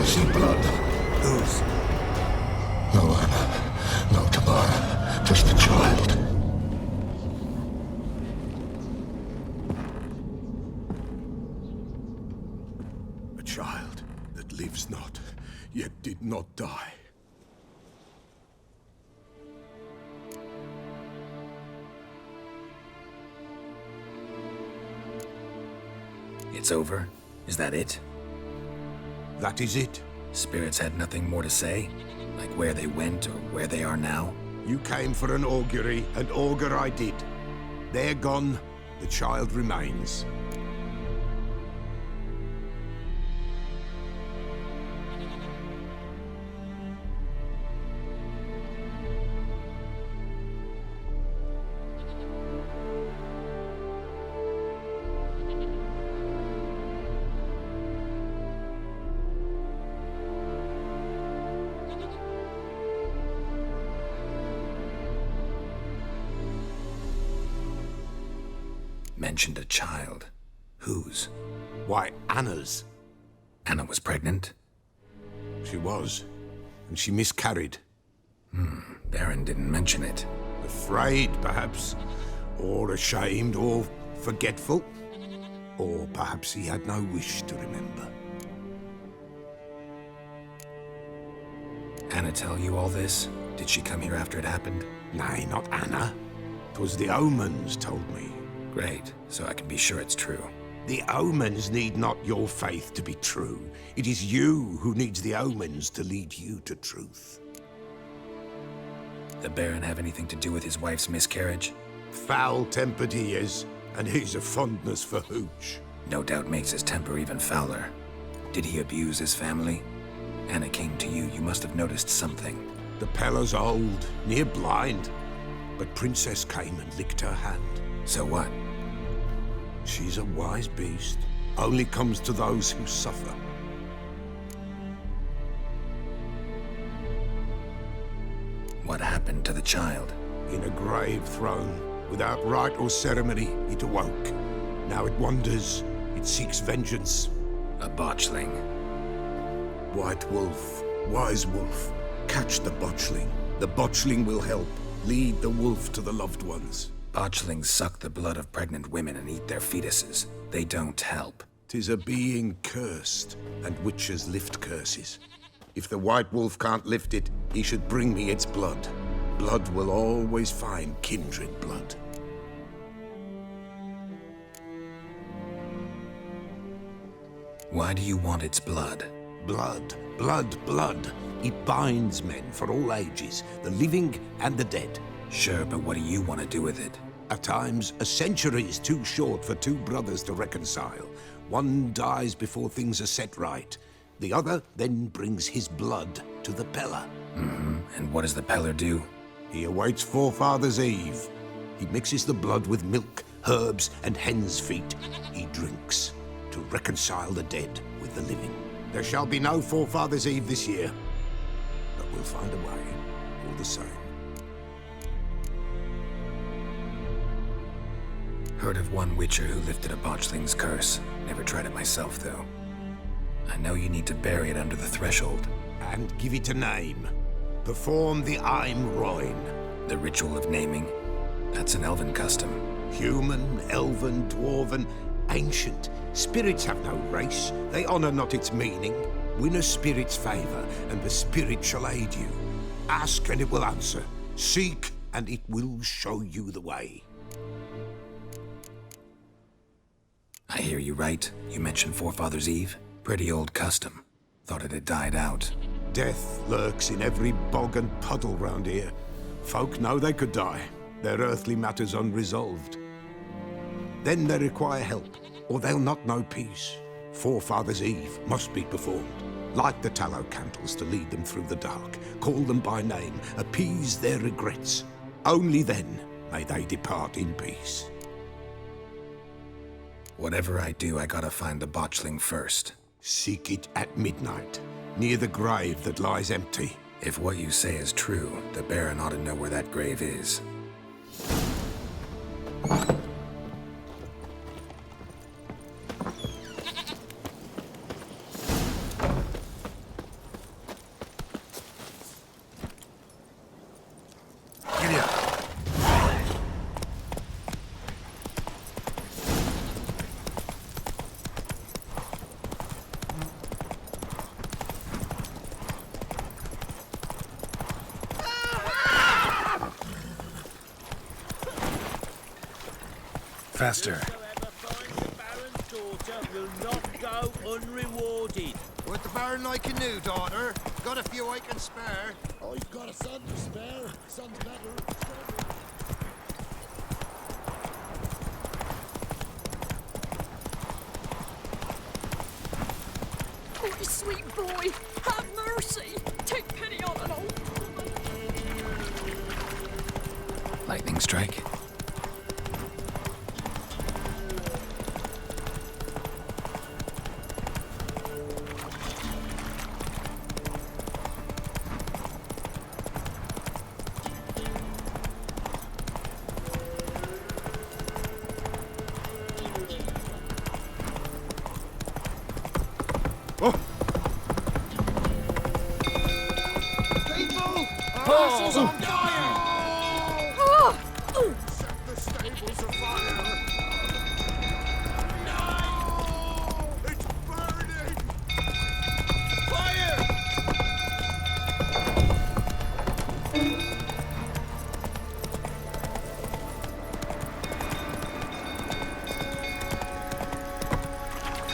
I see blood. Whose? No Anna, no Tamara, just the child. A child that lives not, yet did not die. It's over? Is that it? That is it. Spirits had nothing more to say? Like where they went or where they are now? You came for an augury, and augur I did. They're gone, the child remains. Mentioned a child. Whose? Why, Anna's. Anna was pregnant? She was, and she miscarried. Baron didn't mention it. Afraid, perhaps, or ashamed, or forgetful. Or perhaps he had no wish to remember. Anna tell you all this? Did she come here after it happened? Nay, not Anna. 'Twas the omens told me. Great, so I can be sure it's true. The omens need not your faith to be true. It is you who needs the omens to lead you to truth. The Baron have anything to do with his wife's miscarriage? Foul-tempered he is, and he's a fondness for hooch. No doubt makes his temper even fouler. Did he abuse his family? Anna came to you, you must have noticed something. The Pella's old, near blind, but Princess came and licked her hand. So what? She's a wise beast. Only comes to those who suffer. What happened to the child? In a grave thrown, without rite or ceremony, it awoke. Now it wanders, it seeks vengeance. A botchling. White wolf, wise wolf, catch the botchling. The botchling will help, lead the wolf to the loved ones. Botchlings suck the blood of pregnant women and eat their fetuses. They don't help. 'Tis a being cursed, and witches lift curses. If the white wolf can't lift it, he should bring me its blood. Blood will always find kindred blood. Why do you want its blood? Blood, blood, blood. It binds men for all ages, the living and the dead. Sure, but what do you want to do with it? At times, a century is too short for two brothers to reconcile. One dies before things are set right. The other then brings his blood to the Pella. And what does the Peller do? He awaits Forefathers' Eve. He mixes the blood with milk, herbs, and hen's feet. He drinks to reconcile the dead with the living. There shall be no Forefathers' Eve this year, but we'll find a way, all the same. Heard of one witcher who lifted a botchling's curse. Never tried it myself, though. I know you need to bury it under the threshold. And give it a name. Perform the Aim Roin. The ritual of naming. That's an elven custom. Human, elven, dwarven, ancient. Spirits have no race. They honor not its meaning. Win a spirit's favor, and the spirit shall aid you. Ask, and it will answer. Seek, and it will show you the way. I hear you right. You mentioned Forefathers' Eve. Pretty old custom. Thought it had died out. Death lurks in every bog and puddle round here. Folk know they could die, their earthly matters unresolved. Then they require help, or they'll not know peace. Forefathers' Eve must be performed. Light the tallow candles to lead them through the dark. Call them by name, appease their regrets. Only then may they depart in peace. Whatever I do, I gotta find the botchling first. Seek it at midnight, near the grave that lies empty. If what you say is true, the Baron ought to know where that grave is. Faster. Whoever finds the Baron's daughter will not go unrewarded. Would the Baron like a new daughter? Got a few I can spare. I've got a son to spare. Son's better. Oh, you sweet boy, have mercy. Take pity on an old woman. Lightning strike. People! Our castle's on fire! Set the stables afire! No! It's burning! Fire!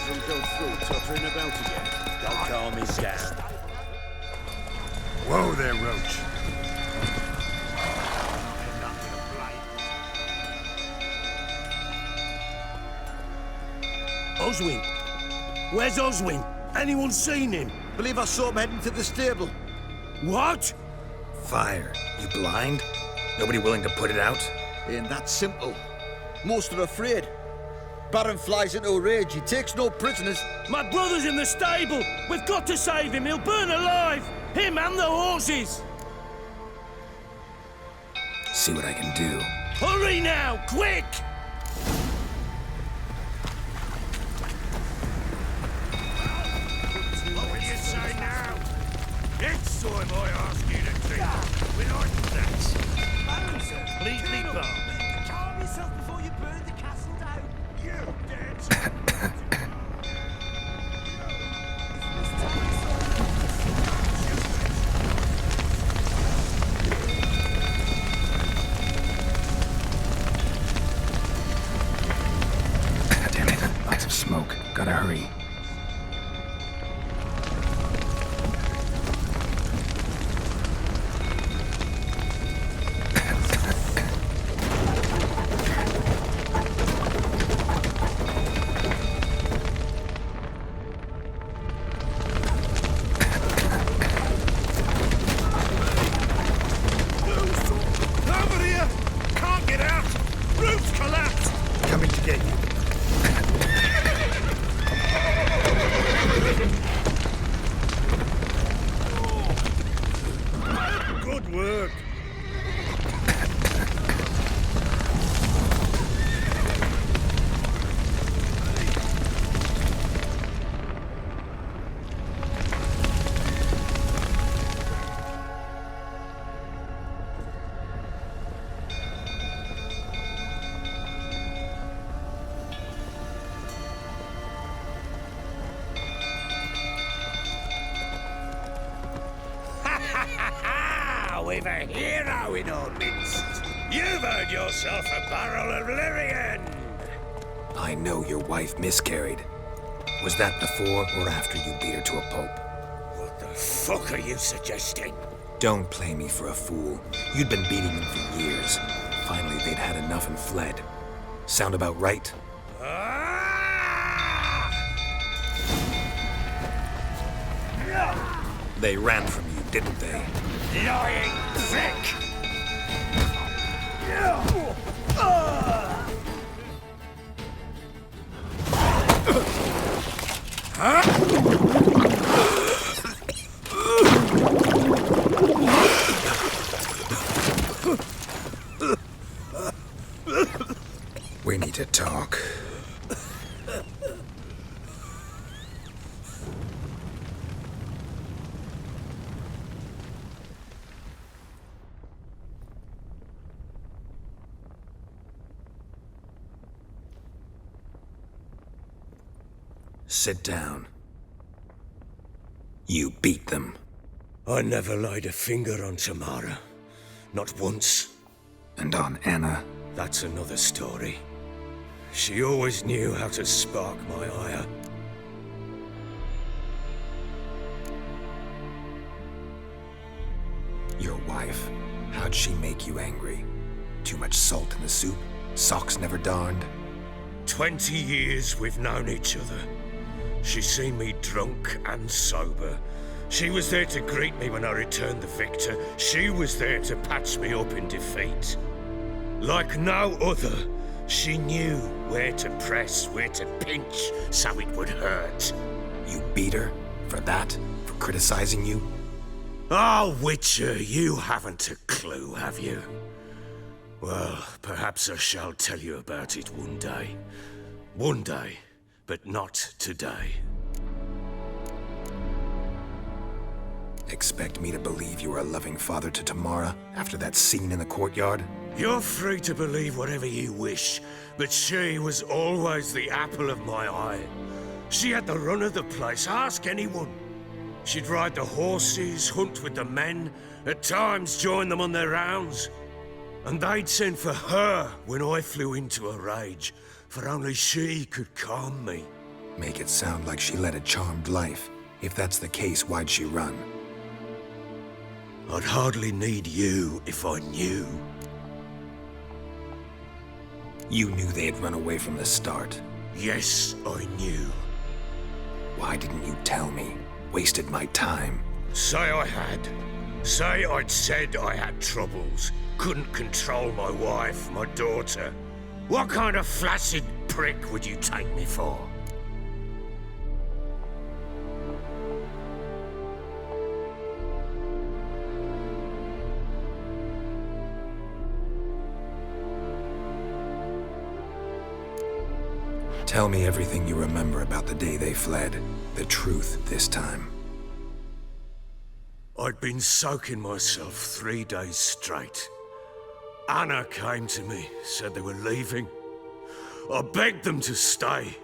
Some go through tottering about again. Don't calm him down. Whoa there, Roach. Oswin! Where's Oswin? Anyone seen him? Believe I saw him heading to the stable. What? Fire. You blind? Nobody willing to put it out? Ain't that simple. Most are afraid. Baron flies into a rage. He takes no prisoners. My brother's in the stable! We've got to save him! He'll burn alive! Him and the horses! See what I can do. Hurry now! Quick! What will you say now? It's time I ask you to think. We like that. Completely barred. Calm yourself before you burn the castle down. You dead! Damn it. Lots of smoke. Gotta hurry. Over here! Can't get out! Roof's collapsed! Coming to get you. Good work! We've a hero in our midst. You've earned yourself a barrel of Lyrian. I know your wife miscarried. Was that before or after you beat her to a pulp? What the fuck are you suggesting? Don't play me for a fool. You'd been beating them for years. Finally, they'd had enough and fled. Sound about right? They ran from you, didn't they? Lying prick! We need to talk. Sit down. You beat them. I never laid a finger on Tamara. Not once. And on Anna. That's another story. She always knew how to spark my ire. Your wife, how'd she make you angry? Too much salt in the soup? Socks never darned? 20 years we've known each other. She's seen me drunk and sober. She was there to greet me when I returned the victor. She was there to patch me up in defeat. Like no other, she knew where to press, where to pinch, so it would hurt. You beat her? For that? For criticizing you? Oh, Witcher, you haven't a clue, have you? Well, perhaps I shall tell you about it one day. One day, but not today. Expect me to believe you were a loving father to Tamara after that scene in the courtyard? You're free to believe whatever you wish, but she was always the apple of my eye. She had the run of the place, ask anyone. She'd ride the horses, hunt with the men, at times join them on their rounds. And they'd send for her when I flew into a rage, for only she could calm me. Make it sound like she led a charmed life. If that's the case, why'd she run? I'd hardly need you if I knew. You knew they'd run away from the start. Yes, I knew. Why didn't you tell me? Wasted my time. Say I had. Say I'd said I had troubles. Couldn't control my wife, my daughter. What kind of flaccid prick would you take me for? Tell me everything you remember about the day they fled. The truth this time. I'd been soaking myself 3 days straight. Anna came to me, said they were leaving. I begged them to stay.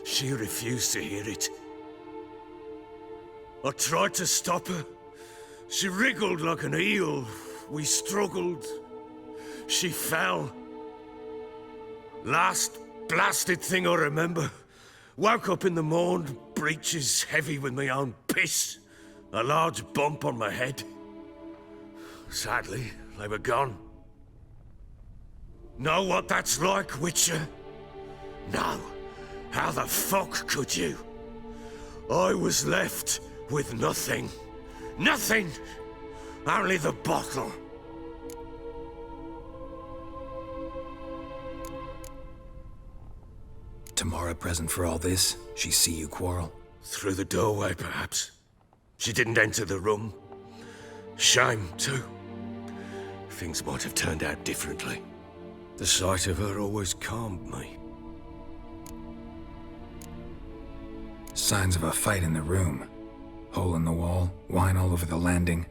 She refused to hear it. I tried to stop her. She wriggled like an eel. We struggled. She fell. Last blasted thing I remember. Woke up in the morn, breeches heavy with my own piss. A large bump on my head. Sadly, they were gone. Know what that's like, Witcher? No. How the fuck could you? I was left with nothing. Nothing! Only the bottle. Tamara present for all this? She see you quarrel? Through the doorway, perhaps. She didn't enter the room. Shame, too. Things might have turned out differently. The sight of her always calmed me. Signs of a fight in the room. Hole in the wall, wine all over the landing.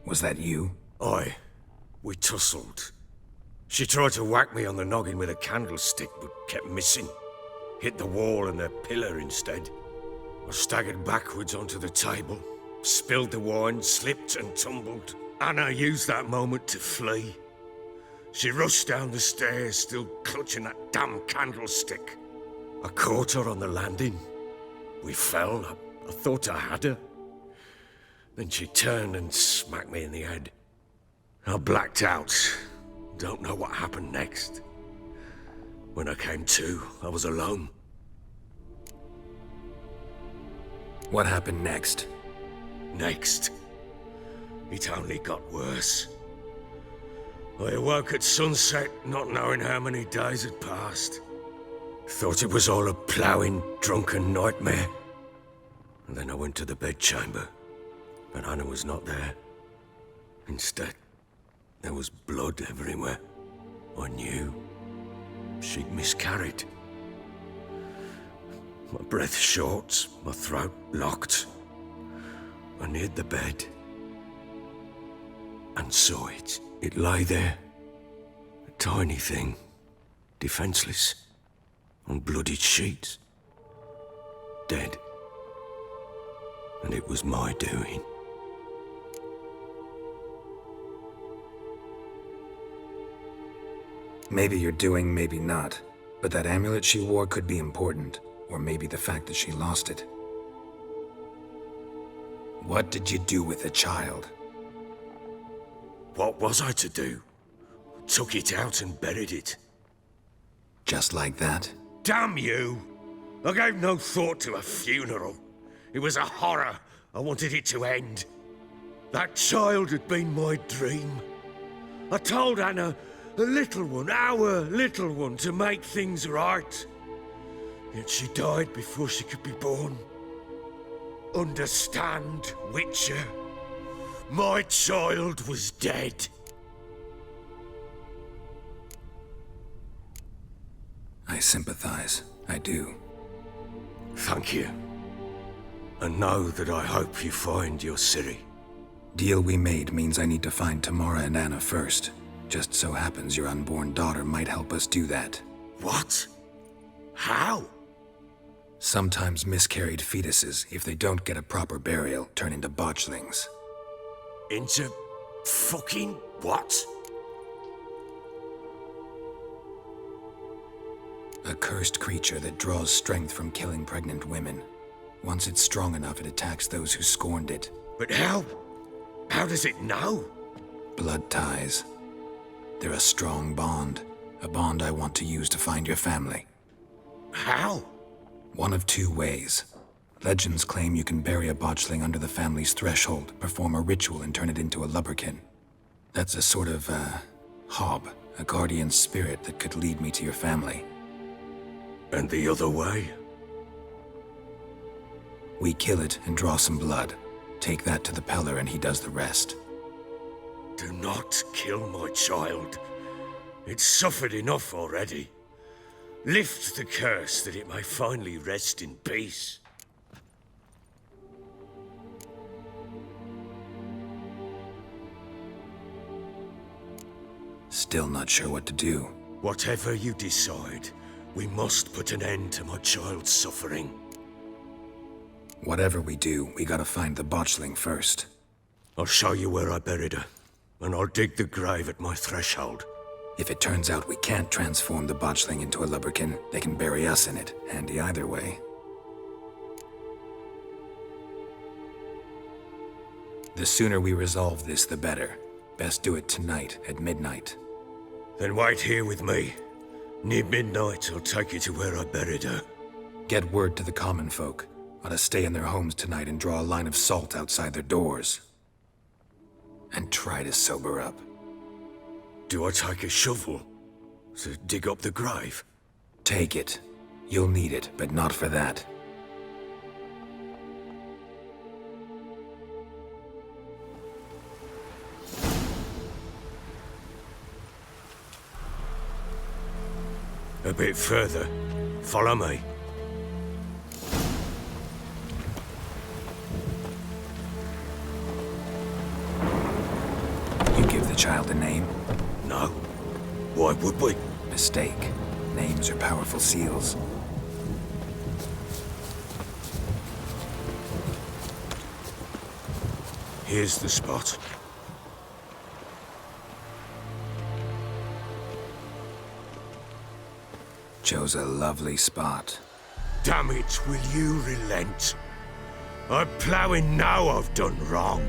Was that you? Aye. We tussled. She tried to whack me on the noggin with a candlestick, but kept missing. Hit the wall and the pillar instead. I staggered backwards onto the table, spilled the wine, slipped and tumbled. Anna used that moment to flee. She rushed down the stairs, still clutching that damn candlestick. I caught her on the landing. We fell. I thought I had her. Then she turned and smacked me in the head. I blacked out. Don't know what happened next. When I came to, I was alone. What happened next? Next, it only got worse. I awoke at sunset, not knowing how many days had passed. Thought it was all a ploughing, drunken nightmare. And then I went to the bedchamber, but Anna was not there. Instead, there was blood everywhere. I knew she'd miscarried. My breath short, my throat locked. I neared the bed and saw it. It lay there, a tiny thing, defenseless, on bloodied sheets, dead. And it was my doing. Maybe you're doing, maybe not. But that amulet she wore could be important, or maybe the fact that she lost it. What did you do with the child? What was I to do? Took it out and buried it. Just like that? Damn you! I gave no thought to a funeral. It was a horror. I wanted it to end. That child had been my dream. I told Anna, the little one, our little one, to make things right. Yet she died before she could be born. Understand, Witcher? My child was dead. I sympathize. I do. Thank you. And know that I hope you find your Ciri. Deal we made means I need to find Tamara and Anna first. Just so happens your unborn daughter might help us do that. What? How? Sometimes miscarried fetuses, if they don't get a proper burial, turn into botchlings. Into fucking what? A cursed creature that draws strength from killing pregnant women. Once it's strong enough, it attacks those who scorned it. But how? How does it know? Blood ties. They're a strong bond. A bond I want to use to find your family. How? One of two ways. Legends claim you can bury a botchling under the family's threshold, perform a ritual, and turn it into a lubberkin. That's a sort of, hob, a guardian spirit that could lead me to your family. And the other way? We kill it and draw some blood. Take that to the Peller and he does the rest. Do not kill my child. It's suffered enough already. Lift the curse that it may finally rest in peace. Still not sure what to do. Whatever you decide, we must put an end to my child's suffering. Whatever we do, we gotta find the botchling first. I'll show you where I buried her, and I'll dig the grave at my threshold. If it turns out we can't transform the botchling into a lubberkin, they can bury us in it. Handy either way. The sooner we resolve this, the better. Best do it tonight, at midnight. Then wait here with me. Near midnight, I'll take you to where I buried her. Get word to the common folk. Ought to stay in their homes tonight and draw a line of salt outside their doors. And try to sober up. Do I take a shovel to dig up the grave? Take it. You'll need it, but not for that. A bit further. Follow me. You give the child a name? No. Why would we? Mistake. Names are powerful seals. Here's the spot. Chose a lovely spot. Damn it, will you relent? I'm ploughing now I've done wrong.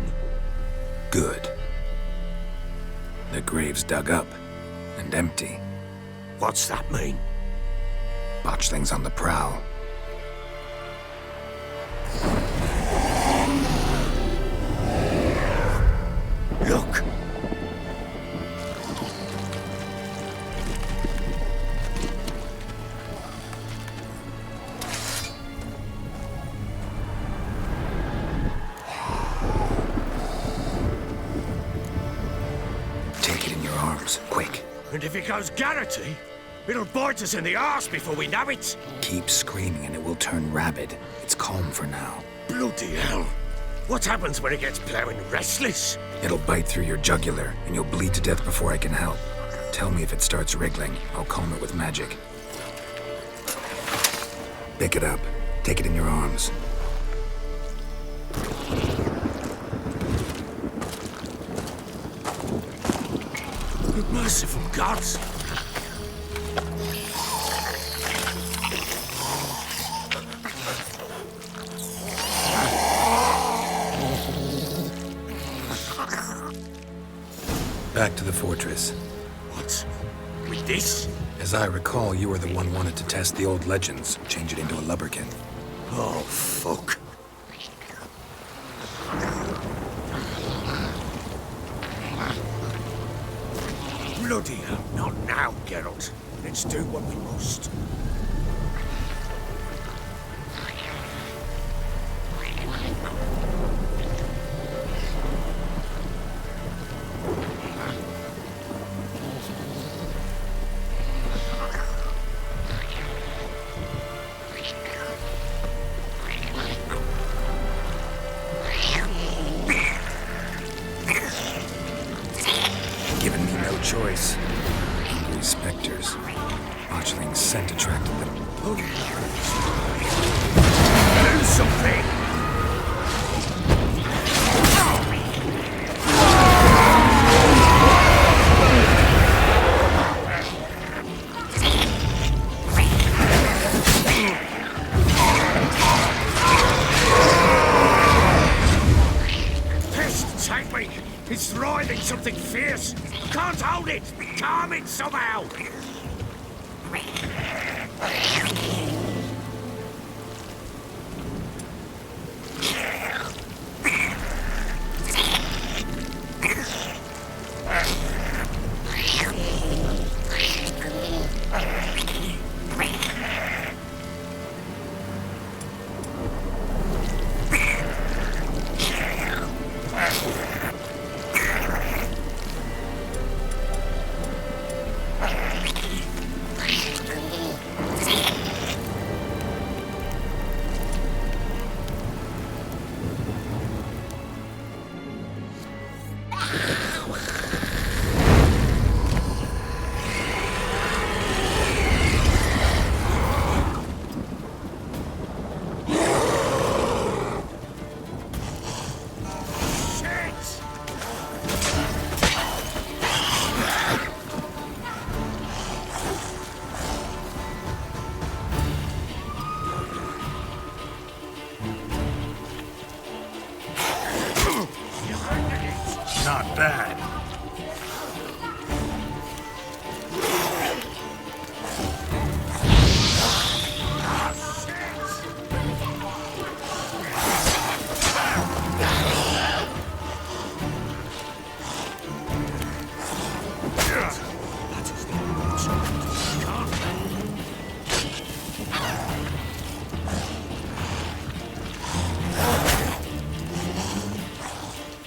Good. The grave's dug up and empty. What's that mean? Botchling's on the prowl. Look! Take it in your arms, quick. And if it goes garrety, it'll bite us in the arse before we know it. Keep screaming and it will turn rabid. It's calm for now. Bloody hell. What happens when it gets ploughing restless? It'll bite through your jugular and you'll bleed to death before I can help. Tell me if it starts wriggling. I'll calm it with magic. Pick it up. Take it in your arms. Merciful gods! Back to the fortress. What? With this? As I recall, you were the one wanted to test the old legends, change it into a lubberkin. Oh, fuck. Bloody hell, not now, Geralt. Let's do what we must. Given me no choice. Hungry specters. Botchling's scent attracted them. Do something! Pest, take me! It's writhing something fierce! I can't hold it! Calm it somehow! Not bad.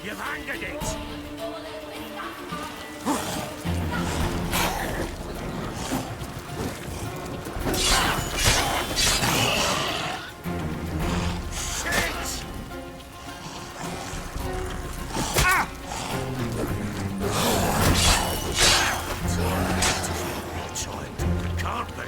You've angered it! Shit! Ah! Child, can't be.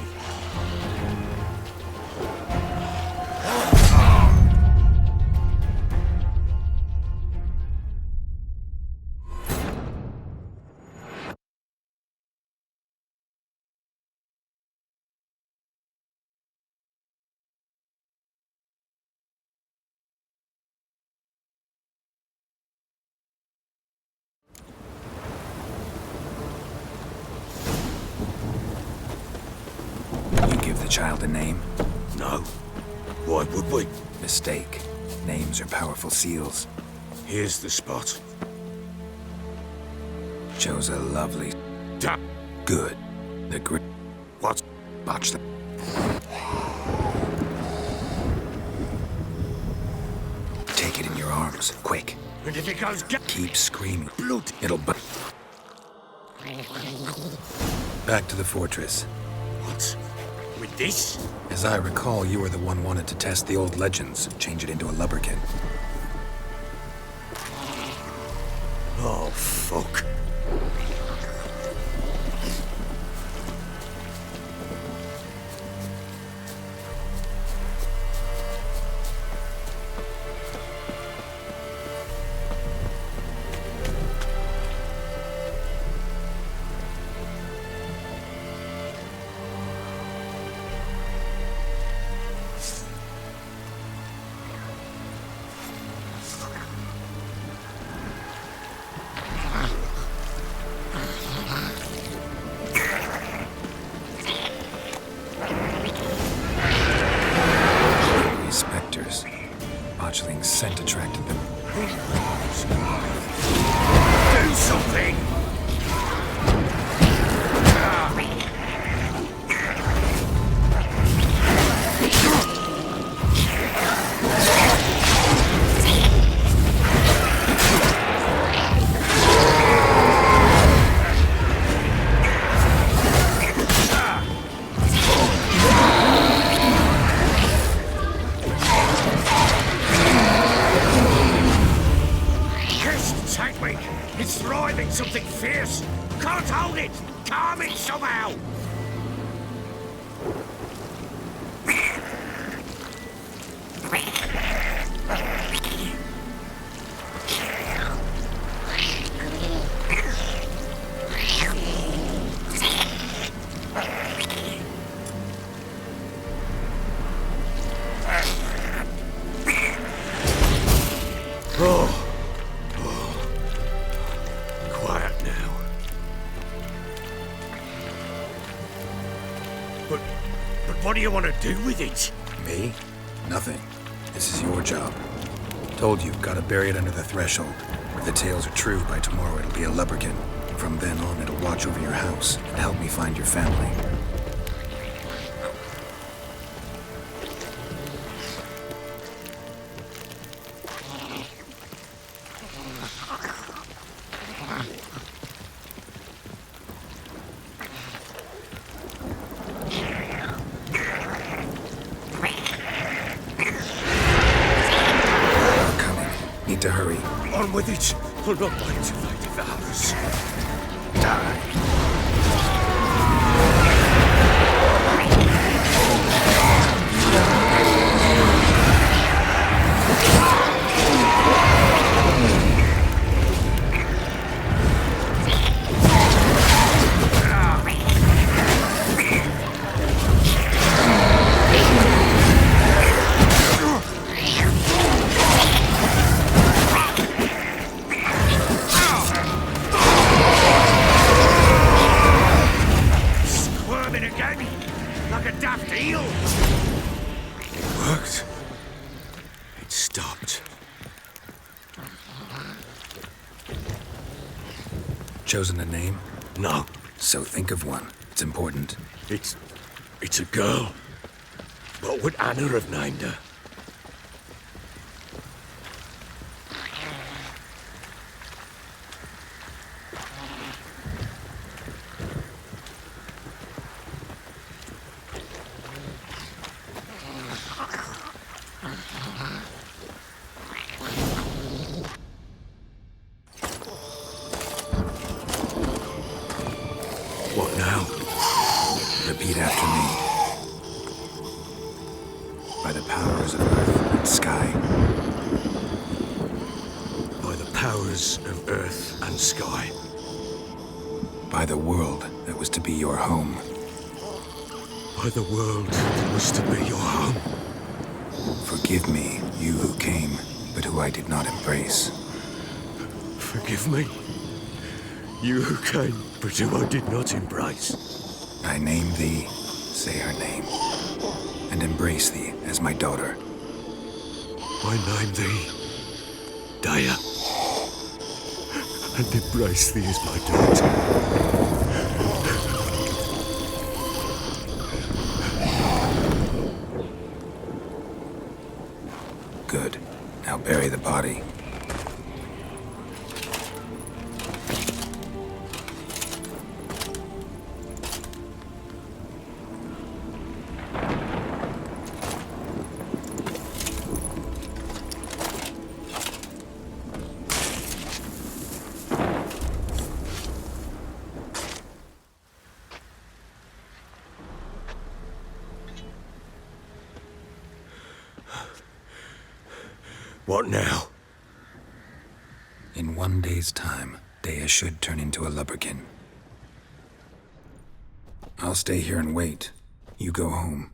You give the child a name? No. Why would we? Mistake. Names are powerful seals. Here's the spot. Chose a lovely... Da- Good. The grit... What? Botched. Take it in your arms, quick. And if it goes Keep screaming. blood, It'll Back to the fortress. what? With this? As I recall, you were the one wanted to test the old legends, change it into a lubberkin. Oh, fuck. awake. It's thriving something fierce. Can't hold it. Calm it somehow. Quiet now. But what do you want to do with it? Me? Nothing. This is your job. Told you, gotta bury it under the threshold. If the tales are true, by tomorrow it'll be a lubberkin. From then on, it'll watch over your house and help me find your family. Need to hurry. On with it. I'll not mind till I devours. Die. Squirming again, like a daft eel. It worked. It stopped. Chosen a name? No, So think of one. It's important. it's a girl. What would Anna have named her? What now? Repeat after me. By the powers of earth and sky. By the powers of earth and sky. By the world that was to be your home. By the world that was to be your home. Forgive me, you who came, but who I did not embrace. Forgive me. You who came, but who I did not embrace. I name thee, say her name, and embrace thee as my daughter. I name thee Daya, and embrace thee as my daughter. Good. Now bury the body. What now? In 1 day's time, Dea should turn into a lubberkin. I'll stay here and wait. You go home.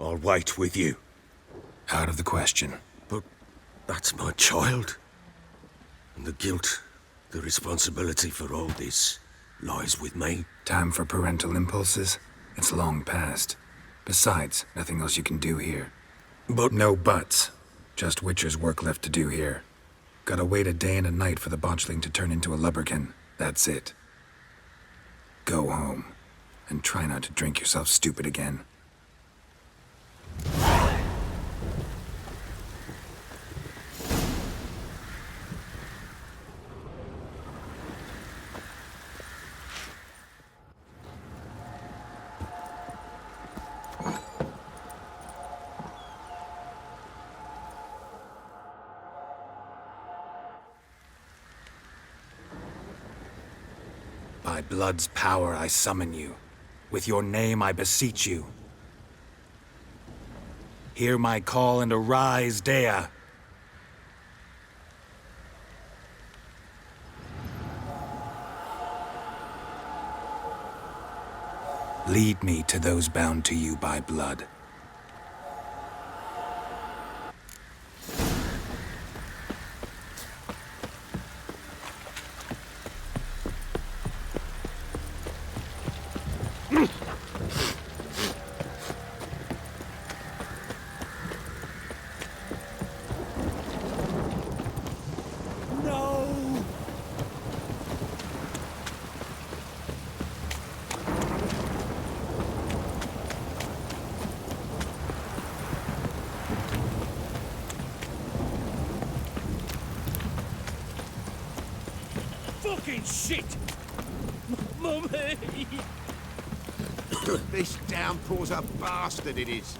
I'll wait with you. Out of the question. But that's my child. And the guilt, the responsibility for all this lies with me. Time for parental impulses? It's long past. Besides, nothing else you can do here. But No buts. Just Witcher's work left to do here. Gotta wait a day and a night for the botchling to turn into a lubberkin. That's it. Go home. And try not to drink yourself stupid again. By blood's power I summon you. With your name I beseech you. Hear my call and arise, Dea. Lead me to those bound to you by blood. No! Fucking shit! Mummy! This downpour's a bastard, it is.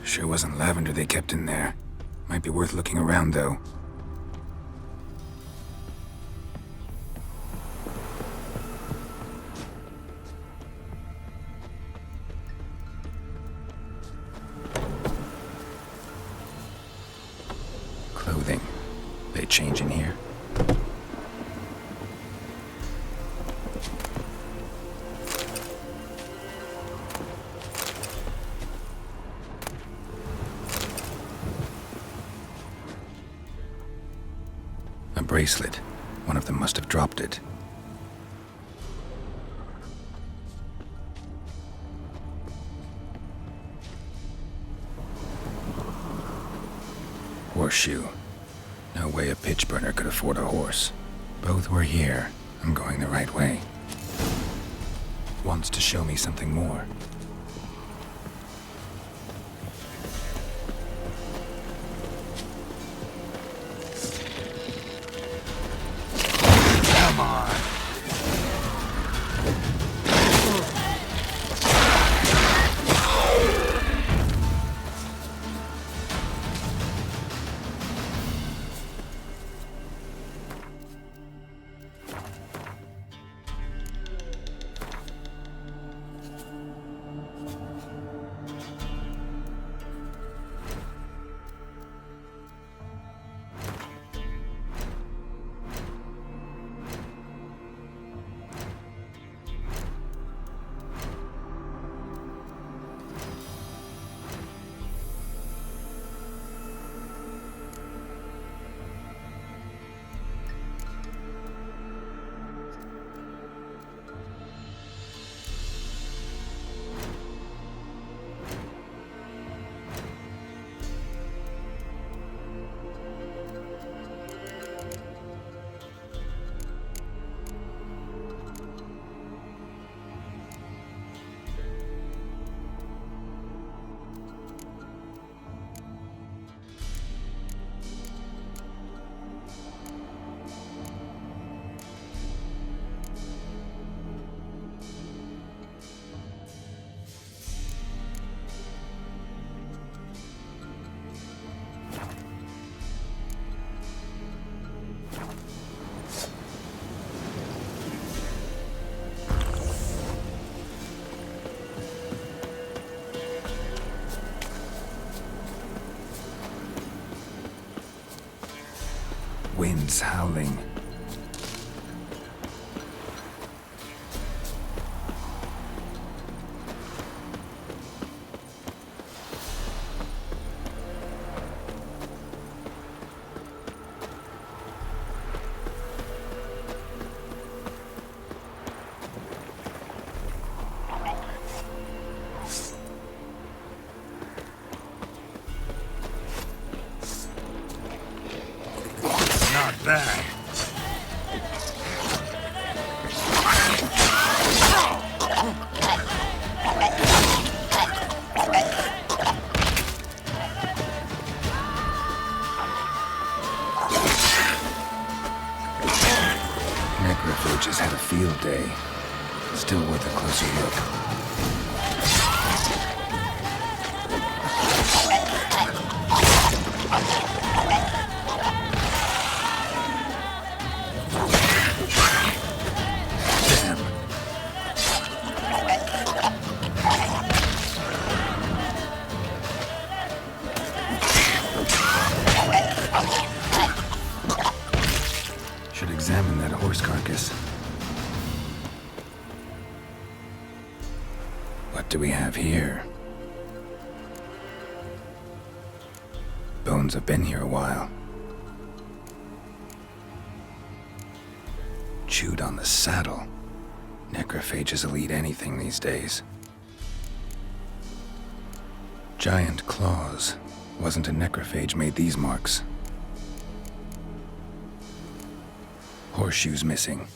Sure wasn't lavender they kept in there. Might be worth looking around, though. Clothing. They change in here? A bracelet. One of them must have dropped it. Horseshoe. No way a pitch burner could afford a horse. Both were here. I'm going the right way. Wants to show me something more. Come on! Winds howling. There. Necrophages had a field day. Still worth a closer look. Should examine that horse carcass. What do we have here? Bones have been here a while. Chewed on the saddle. Necrophages will eat anything these days. Giant claws. Wasn't a necrophage made these marks. Horseshoes missing.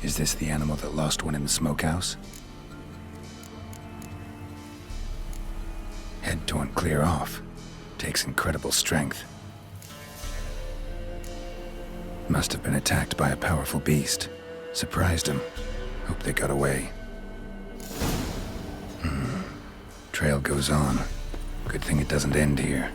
Is this the animal that lost one in the smokehouse? Head torn clear off. Takes incredible strength. Must have been attacked by a powerful beast. Surprised him. Hope they got away. Trail goes on. Good thing it doesn't end here.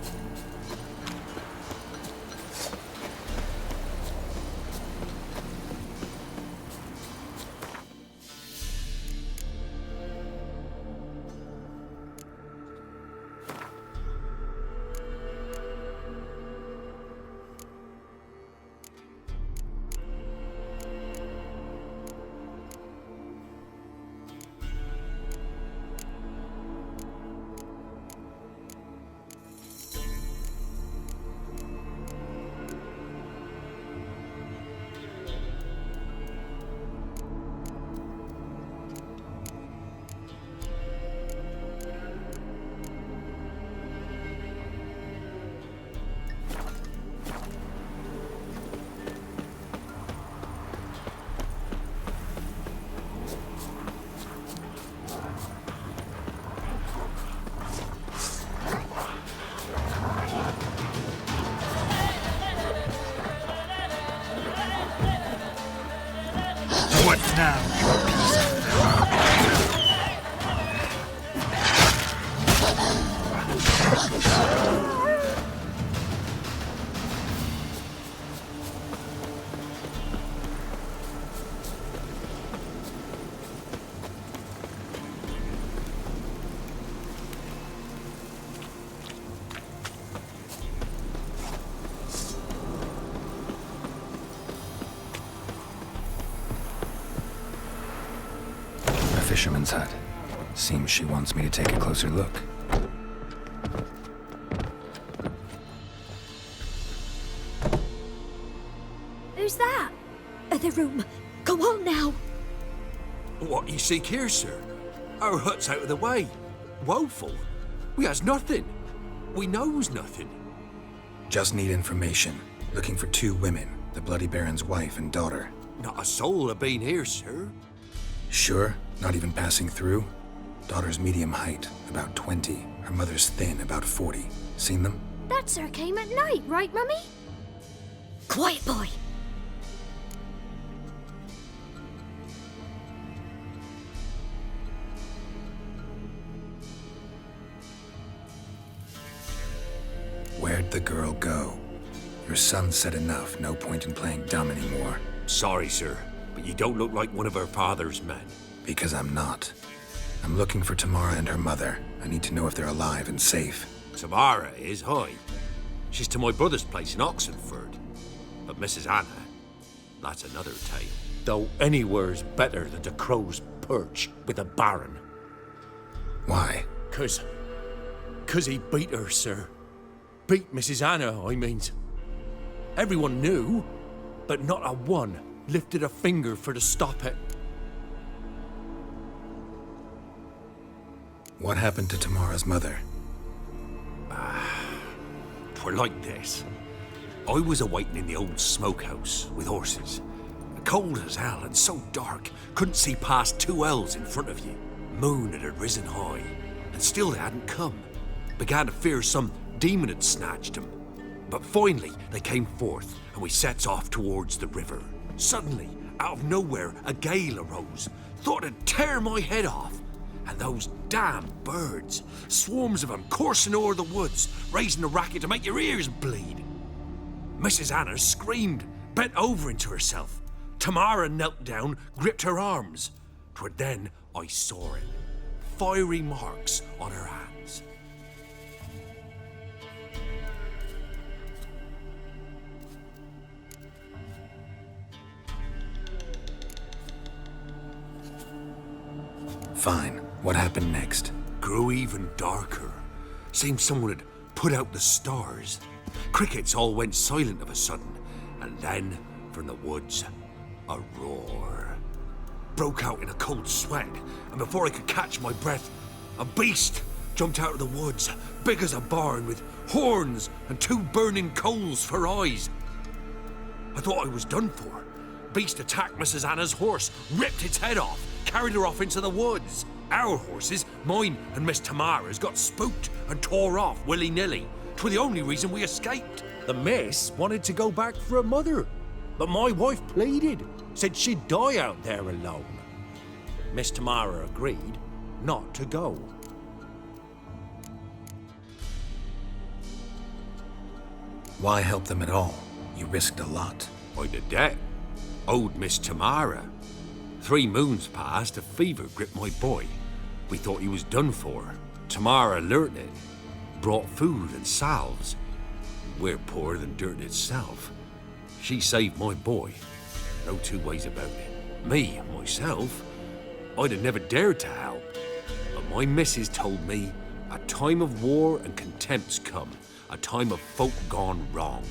What now, you piece of... Fisherman's hut. Seems she wants me to take a closer look. Who's that? The room. Go on now. What you seek here, sir? Our hut's out of the way. Woeful. We has nothing. We knows nothing. Just need information. Looking for 2 women, the Bloody Baron's wife and daughter. Not a soul have been here, sir. Sure? Not even passing through? Daughter's medium height, about 20. Her mother's thin, about 40. Seen them? That sir came at night, right, Mummy? Quiet, boy. Where'd the girl go? Your son said enough, no point in playing dumb anymore. Sorry, sir, but you don't look like one of her father's men. Because I'm not. I'm looking for Tamara and her mother. I need to know if they're alive and safe. Tamara is high. She's to my brother's place in Oxenford. But Mrs. Anna, that's another tale. Though anywhere's better than the Crow's Perch with a baron. Why? 'Cause he beat her, sir. Beat Mrs. Anna, I means. Everyone knew, but not a one lifted a finger for to stop it. What happened to Tamara's mother? 'Twere like this. I was awaiting in the old smokehouse with horses. Cold as hell and so dark, couldn't see past 2 ells in front of you. Moon had risen high, and still they hadn't come. Began to fear some demon had snatched them. But finally they came forth, and we sets off towards the river. Suddenly, out of nowhere, a gale arose. Thought it'd tear my head off. And those damn birds, swarms of them coursing o'er the woods, raising a racket to make your ears bleed. Mrs. Anna screamed, bent over into herself. Tamara knelt down, gripped her arms. 'Twere then I saw it. Fiery marks on her hands. Fine. What happened next? Grew even darker. Seemed someone had put out the stars. Crickets all went silent of a sudden, and then, from the woods, a roar. Broke out in a cold sweat, and before I could catch my breath, a beast jumped out of the woods, big as a barn, with horns and 2 burning coals for eyes. I thought I was done for. Beast attacked Mrs. Anna's horse, ripped its head off, carried her off into the woods. Our horses, mine and Miss Tamara's, got spooked and tore off willy-nilly. 'Twere the only reason we escaped. The miss wanted to go back for her mother, but my wife pleaded, said she'd die out there alone. Miss Tamara agreed not to go. Why help them at all? You risked a lot. I'd a debt. Owed Miss Tamara. 3 moons passed, a fever gripped my boy. We thought he was done for. Tamara learnt it. Brought food and salves. We're poorer than dirt itself. She saved my boy. No 2 ways about it. Me, myself, I'd have never dared to help. But my missus told me a time of war and contempt's come. A time of folk gone wrong.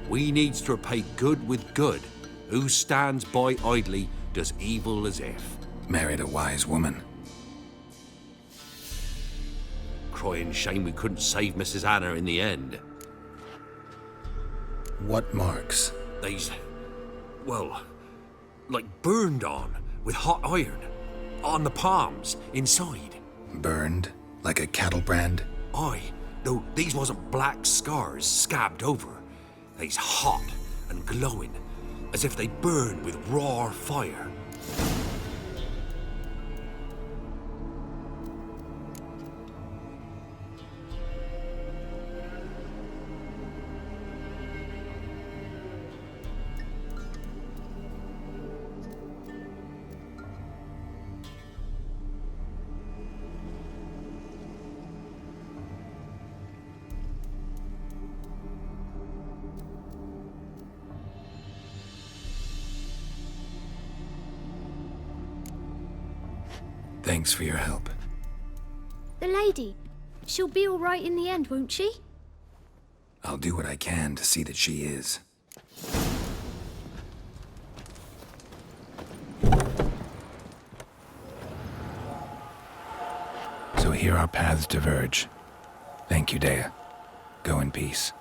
We needs to repay good with good. Who stands by idly does evil as if. Married a wise woman. Crying shame we couldn't save Mrs. Anna in the end. What marks? They's, well, like burned on with hot iron. On the palms, inside. Burned? Like a cattle brand? Aye, though these wasn't black scars scabbed over. They's hot and glowing, as if they burned with raw fire. Thanks for your help. The lady, she'll be all right in the end, won't she? I'll do what I can to see that she is. So here our paths diverge. Thank you, Dea. Go in peace.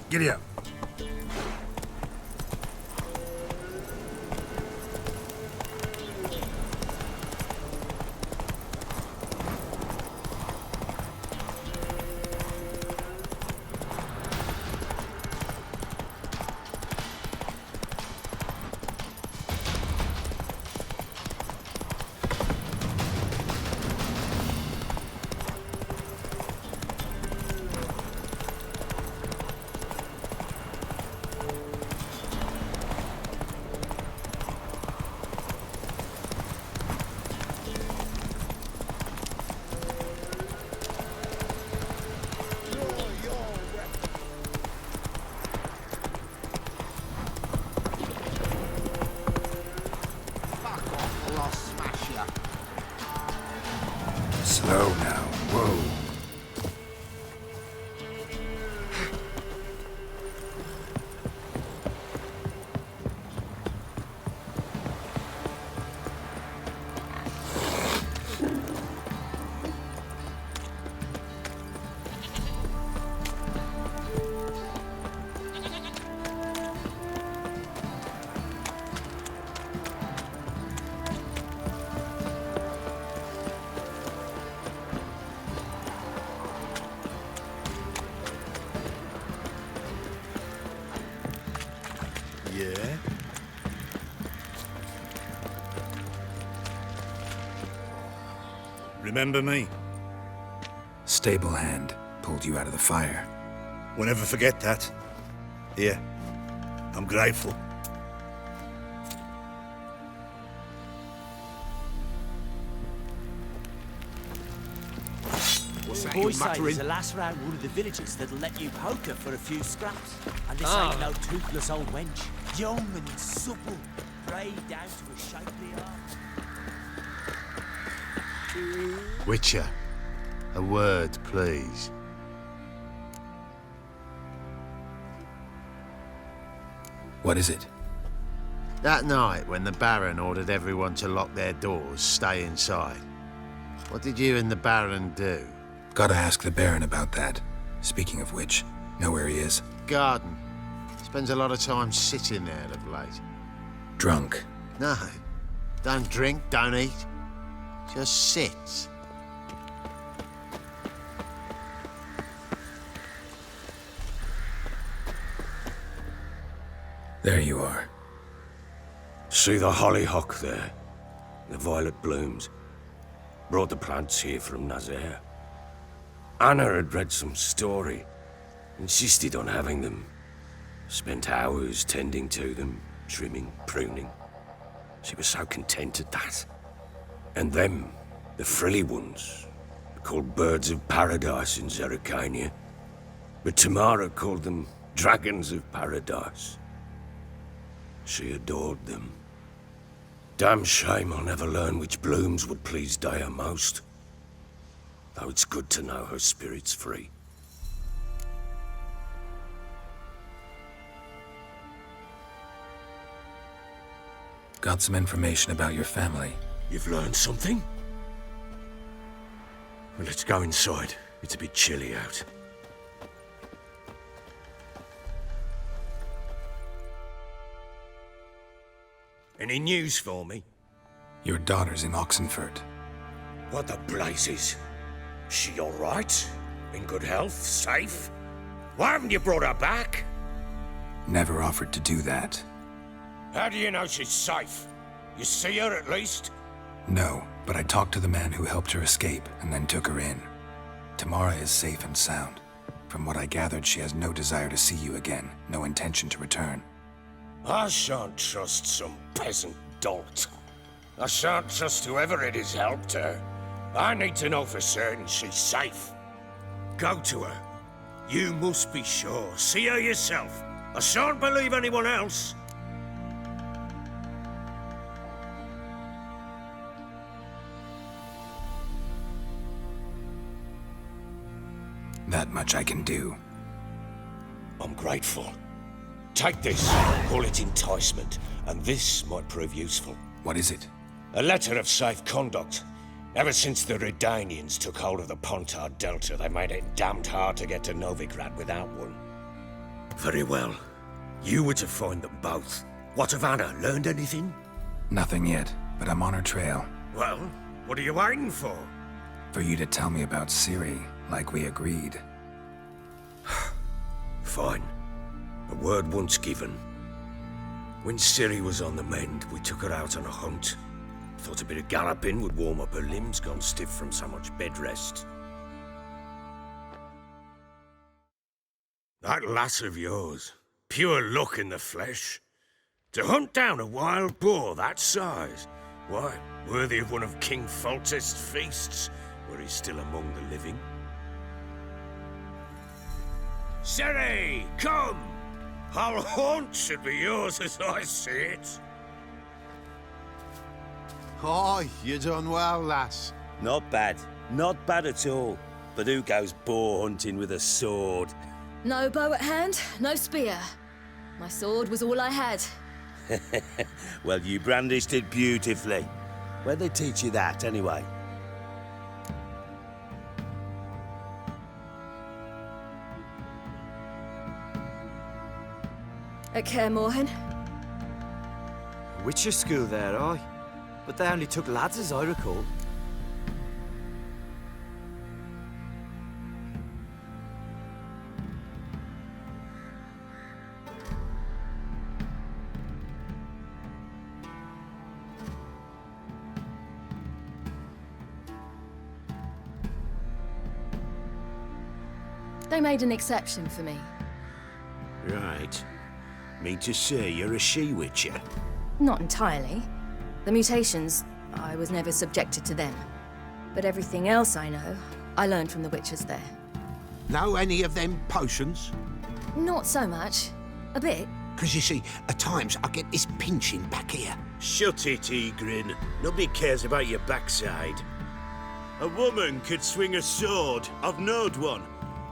Giddy up. Slow now. Whoa. Yeah? Remember me? Stable hand pulled you out of the fire. We'll never forget that. Here. I'm grateful. What's that Boy you say there's muttering? a lass round one of the villages that'll let you poker for a few scraps. And this Ah. ain't no toothless old wench. Young and supple, grey down to a shapely arm. Witcher, a word, please. What is it? That night when the Baron ordered everyone to lock their doors, stay inside. What did you and the Baron do? Gotta ask the Baron about that. Speaking of which, know where he is. Garden. Spends a lot of time sitting there of late. Drunk. No. Don't drink, don't eat. Just sits. There you are. See the hollyhock there? The violet blooms. Brought the plants here from Nazaire. Anna had read some story. Insisted on having them. Spent hours tending to them, trimming, pruning. She was so content at that. And them, the frilly ones, called birds of paradise in Zerrikania. But Tamara called them dragons of paradise. She adored them. Damn shame I'll never learn which blooms would please Daya most. Though it's good to know her spirit's free. Got some information about your family. You've learned something? Well, let's go inside. It's a bit chilly out. Any news for me? Your daughter's in Oxenford. What the blazes? She all right? In good health? Safe? Why haven't you brought her back? Never offered to do that. How do you know she's safe? You see her at least? No, but I talked to the man who helped her escape and then took her in. Tamara is safe and sound. From what I gathered, she has no desire to see you again, no intention to return. I shan't trust some peasant dolt. I shan't trust whoever it is helped her. I need to know for certain she's safe. Go to her. You must be sure. See her yourself. I shan't believe anyone else. That much I can do. I'm grateful. Take this, call it enticement, and this might prove useful. What is it? A letter of safe conduct. Ever since the Redanians took hold of the Pontard Delta, they made it damned hard to get to Novigrad without one. Very well. You were to find them both. What of Anna? Learned anything? Nothing yet, but I'm on her trail. Well, what are you waiting for? For you to tell me about Ciri, like we agreed. Fine. A word once given. When Ciri was on the mend, we took her out on a hunt. Thought a bit of galloping would warm up her limbs, gone stiff from so much bed rest. That lass of yours, pure luck in the flesh. To hunt down a wild boar that size, why, worthy of one of King Foltest's feasts, where he's still among the living. Ciri, come! Our haunt should be yours as I see it. Oh, you done well, lass. Not bad. Not bad at all. But who goes boar hunting with a sword? No bow at hand, no spear. My sword was all I had. Well, you brandished it beautifully. Where'd they teach you that, anyway? At Kaer Morhen. Witcher school there, aye. But they only took lads, as I recall. They made an exception for me. Right. Mean to say you're a she-witcher? Not entirely. The mutations, I was never subjected to them. But everything else I know, I learned from the witches there. Know any of them potions? Not so much. A bit. Because you see, at times I get this pinching back here. Shut it, Egrin. Nobody cares about your backside. A woman could swing a sword. I've knowed one.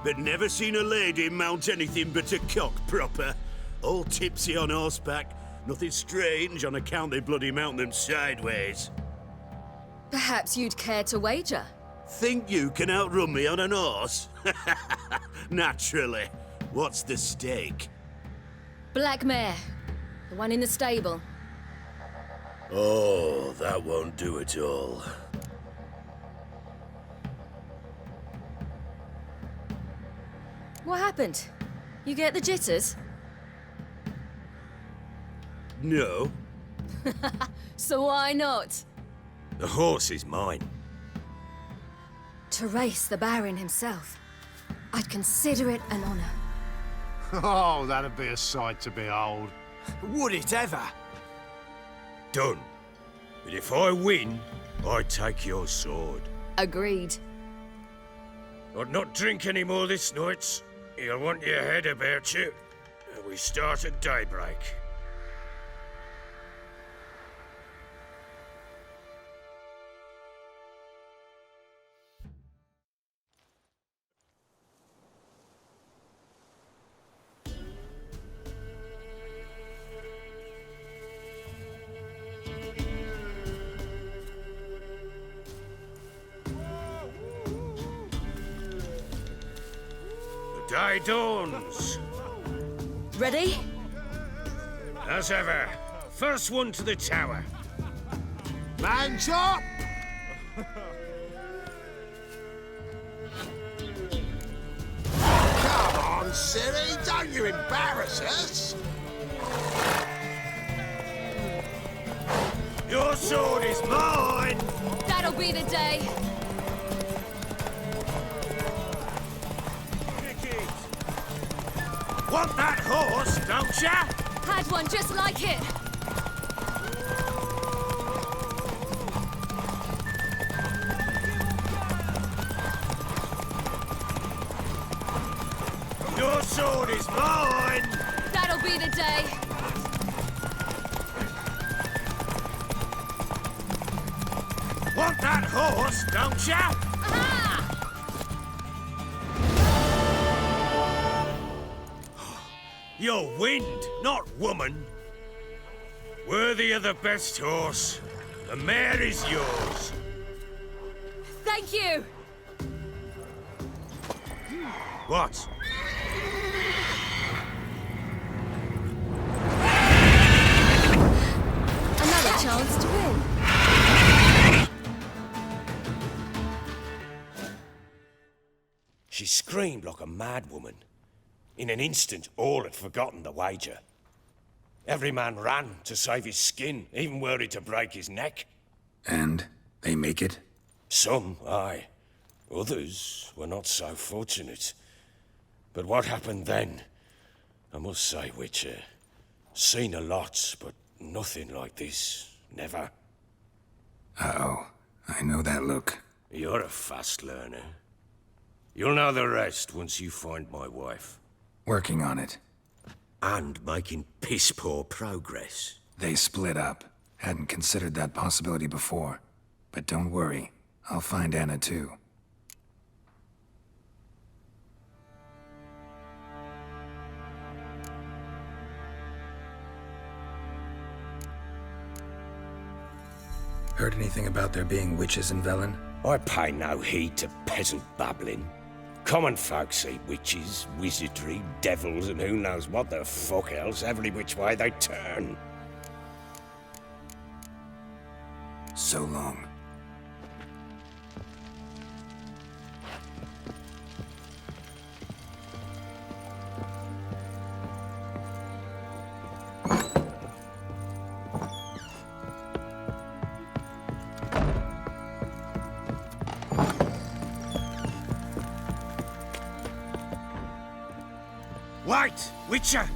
But never seen a lady mount anything but a cock proper. All tipsy on horseback. Nothing strange on account they bloody mount them sideways. Perhaps you'd care to wager? Think you can outrun me on an horse? Naturally. What's the stake? Black mare. The one in the stable. Oh, that won't do at all. What happened? You get the jitters? No. So why not? The horse is mine. To race the Baron himself. I'd consider it an honor. Oh, that'd be a sight to behold. Would it ever? Done. But if I win, I take your sword. Agreed. I'd not drink any more this night. You'll want your head about you. We start at daybreak. The day dawns. Ready? As ever. First one to the tower. Man's up! Come on, silly, don't you embarrass us! Your sword is mine! That'll be the day. Want that horse, don't ya? Had one just like it. Your sword is mine! That'll be the day. Want that horse, don't ya? Aha! You're wind, not woman. Worthy of the best horse. The mare is yours. Thank you. What? Another chance to win. She screamed like a mad woman. In an instant, all had forgotten the wager. Every man ran to save his skin, even were he to break his neck. And they make it? Some, aye. Others were not so fortunate. But what happened then? I must say, Witcher, seen a lot, but nothing like this. Never. Uh-oh. I know that look. You're a fast learner. You'll know the rest once you find my wife. Working on it. And making piss-poor progress. They split up. Hadn't considered that possibility before. But don't worry. I'll find Anna too. Heard anything about there being witches in Velen? I pay no heed to peasant babbling. Common folk see witches, wizardry, devils, and who knows what the fuck else every which way they turn. So long. Wait, Witcher!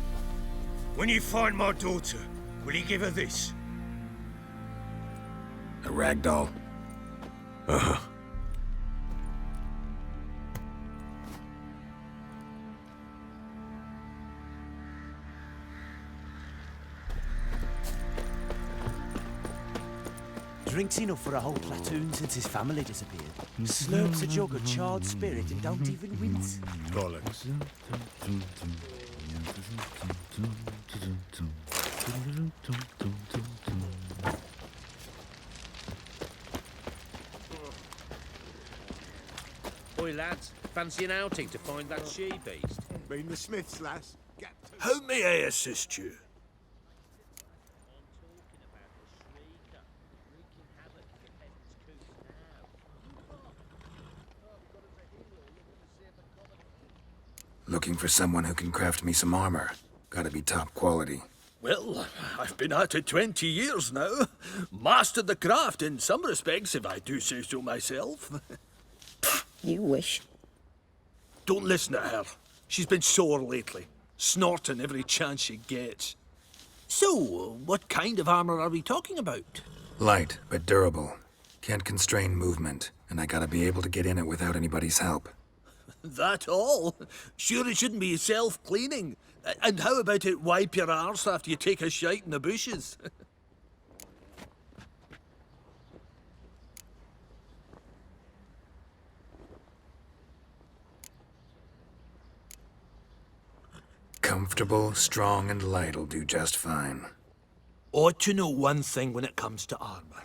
When you find my daughter, will you give her this? A rag doll. Uh-huh. Drinks enough for a whole platoon since his family disappeared. Slurps a jug of charred spirit and don't even wince. Bollocks. Oi, lads, fancy an outing to find that she-beast? Mean the Smiths, lass. Get to... How may I assist you? Looking for someone who can craft me some armor. Gotta be top quality. Well, I've been at it 20 years now. Mastered the craft in some respects, if I do say so myself. You wish. Don't listen to her. She's been sore lately, snorting every chance she gets. So, what kind of armor are we talking about? Light, but durable. Can't constrain movement, and I gotta be able to get in it without anybody's help. That all? Sure it shouldn't be self-cleaning. And how about it wipe your arse after you take a shite in the bushes? Comfortable, strong, and light'll do just fine. Ought to know one thing when it comes to armor.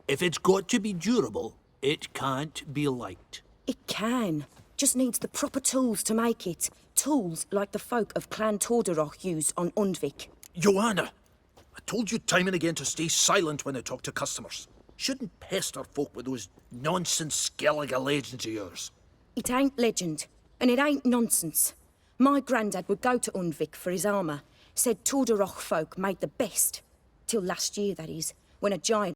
If it's got to be durable, it can't be light. It can. Just needs the proper tools to make it. Tools like the folk of Clan Torderoch use on Undvik. Joanna, I told you time and again to stay silent when I talk to customers. Shouldn't pester folk with those nonsense Skellige legends of yours. It ain't legend, and it ain't nonsense. My granddad would go to Undvik for his armour. Said Torderoch folk made the best. Till last year, that is, when a giant